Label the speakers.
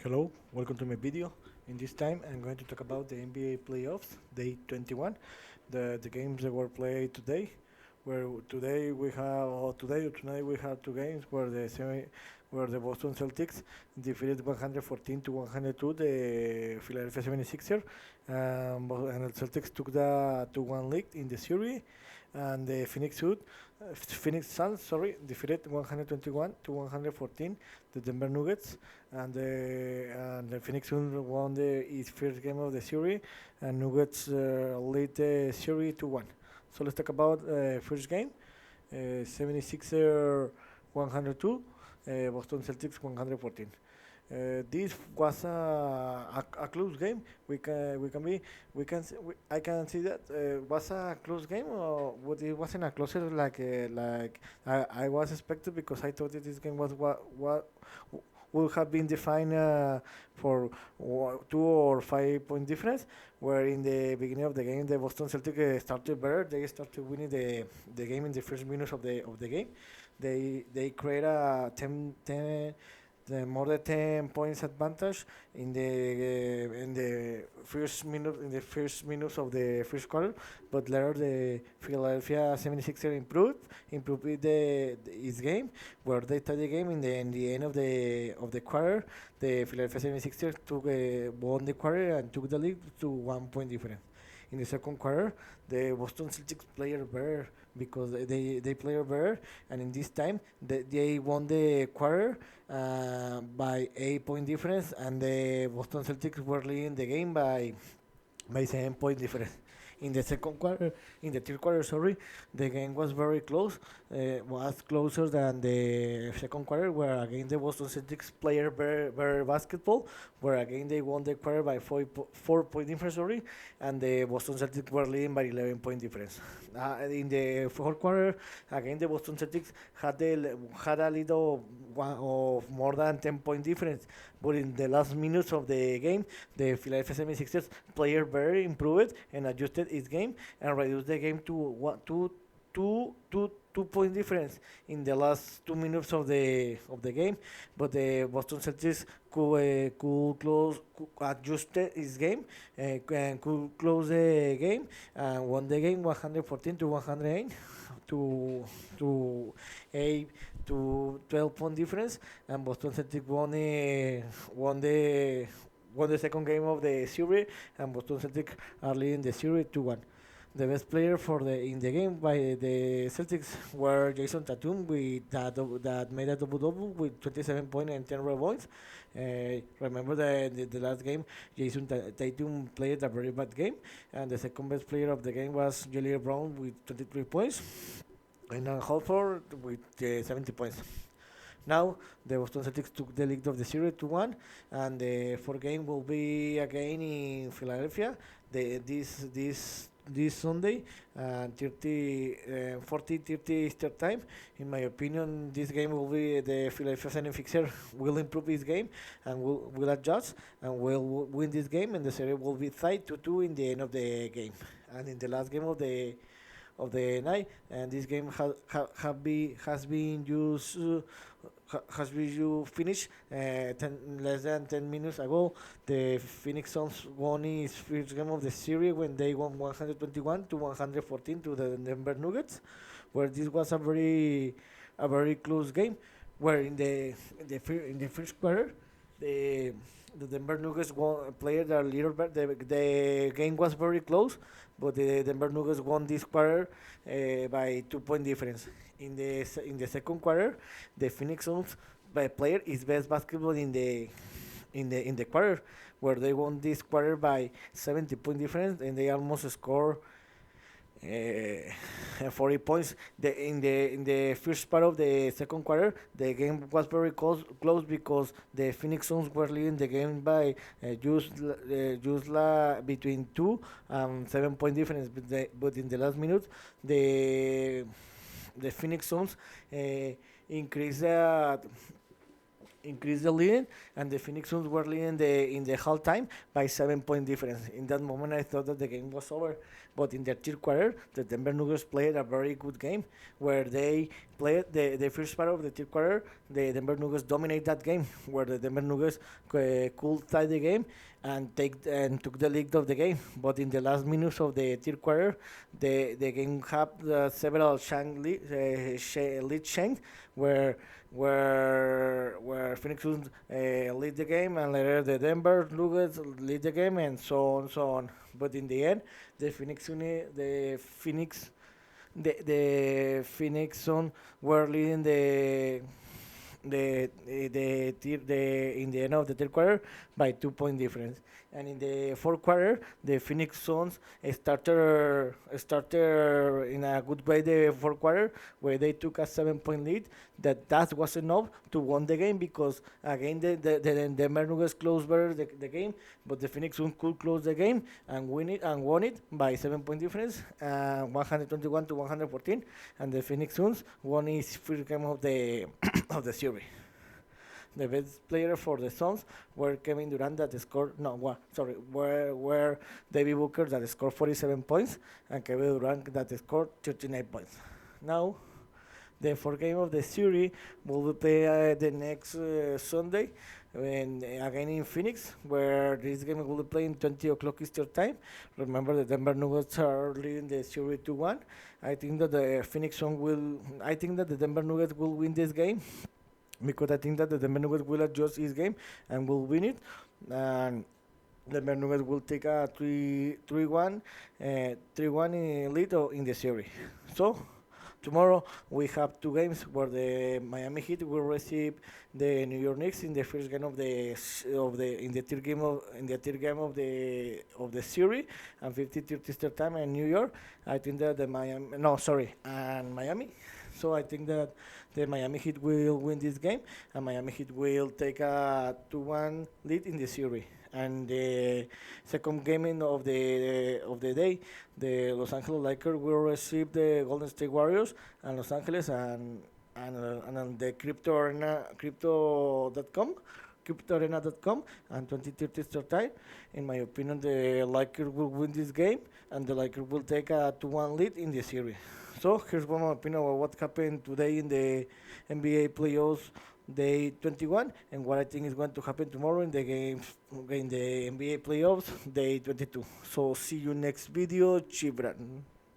Speaker 1: Hello, welcome to my video. In this time, I'm going to talk about the NBA playoffs, day 21, the games that were played today. Where today we have, or today or tonight we have two games where the Boston Celtics defeated 114 to 102 the Philadelphia 76ers, and the Celtics took the 2-1 lead in the series, and the Phoenix Suns, defeated 121 to 114 the Denver Nuggets, and the Phoenix Suns won its first game of the series, and Nuggets lead the series 2-1. So let's talk about first game. 76er 102, Boston Celtics 114. This was a close game. I can see that was a close game, or it wasn't a closer like I was expected, because I thought that this game was what would have been defined for 2 or 5 point difference. Where in the beginning of the game, the Boston Celtics started better. They started winning the game in the first minutes of the game. They create a 10 the more than 10 points advantage in the first minutes of the first quarter, but later the Philadelphia 76ers improved its game, where they tied the game in the end of the quarter. The Philadelphia 76ers won the quarter and took the lead to 1 point difference. In the second quarter, the Boston Celtics player better, because they play better, and in this time they won the quarter by 8 point difference, and the Boston Celtics were leading the game by 7 point difference. In the second quarter, in the third quarter, sorry, the game was very close. Was closer than the second quarter, where again the Boston Celtics player better basketball, where again they won the quarter by 4 point difference, sorry, and the Boston Celtics were leading by 11 point difference. In the fourth quarter, again the Boston Celtics had a lead of more than 10 point difference, but in the last minutes of the game, the Philadelphia 76ers player very improved and adjusted its game and reduced the game to 2 point difference in the last 2 minutes of the game. But the Boston Celtics could adjust its game, and could close the game and won the game 114 to 108 to 8 to 12 point difference, and Boston Celtics won the second game of the series, and Boston Celtics are leading the series 2-1. The best player in the game by the Celtics were Jason Tatum, that made a double double with 27 points and 10 rebounds. Remember the last game, Jason Tatum played a very bad game, and the second best player of the game was Jalen Brown with 23 points, and Holford with 70 points. Now the Boston Celtics took the lead of the series 2-1, and the fourth game will be again in Philadelphia. This Sunday, 40-30 Eastern time. In my opinion, this game will be the Philadelphia 76ers will improve this game and will adjust and will win this game, and the series will be tied 2-2 in the end of the game. And in the last game of the night, and this game has been used has been you finished less than 10 minutes ago. The Phoenix Suns won its first game of the series when they won 121 to 114 to the Denver Nuggets, where this was a very close game, where in the first quarter, the the Denver Nuggets played a little bit. The game was very close, but the Denver Nuggets won this quarter by 2 point difference. In the second quarter, the Phoenix Suns by player is best basketball in the quarter, where they won this quarter by 70 point difference, and they almost score 40 points. In the first part of the second quarter, the game was very close, because the Phoenix Suns were leading the game by between 2 and 7 point difference. But in the last minute, the Phoenix Suns increased increased the lead, and the Phoenix Suns were leading the in the half time by 7 point difference. In that moment, I thought that the game was over, but in the third quarter, the Denver Nuggets played a very good game, where they played the first part of the third quarter. The Denver Nuggets dominate that game, where the Denver Nuggets could tie the game and took the lead of the game. But in the last minutes of the third quarter, the game had several lead shank, where Phoenix Suns lead the game, and later the Denver Nuggets lead the game, and so on. But in the end, the Phoenix Suns were leading the in the end of the third quarter by 2 point difference. And in the fourth quarter, the Phoenix Suns started in a good way the fourth quarter, where they took a 7 point lead. That was enough to win the game, because again the Denver Nuggets closed better the game, but the Phoenix Suns could close the game and won it by 7 point difference, 121 to 114, and the Phoenix Suns won his first game of the of the series. The best player for the Suns were Kevin Durant, that scored no, sorry, were David Booker, that scored 47 points, and Kevin Durant, that scored 39 points. Now, the fourth game of the series will be played the next Sunday, again in Phoenix, where this game will be played in 20 o'clock Eastern time. Remember, the Denver Nuggets are leading the series 2-1. I think that the Denver Nuggets will win this game, because I think that the Denver Nuggets will adjust his game and will win it. And the Denver Nuggets will take a 3-1 lead in the series. So tomorrow we have two games, where the Miami Heat will receive the New York Knicks in the first game of the in the third game of the series, and 50:30 Eastern time in New York. I think that and Miami. So I think that the Miami Heat will win this game, and Miami Heat will take a 2-1 lead in the series. And the second game of the day, the Los Angeles Lakers will receive the Golden State Warriors, and Los Angeles, and the cryptoarena.com and 20:30 start time. In my opinion, the Lakers will win this game, and the Lakers will take a 2-1 lead in the series. So here's one opinion about what happened today in the NBA playoffs day 21, and what I think is going to happen tomorrow in the games in the NBA playoffs day 22. So see you next video, Chibran.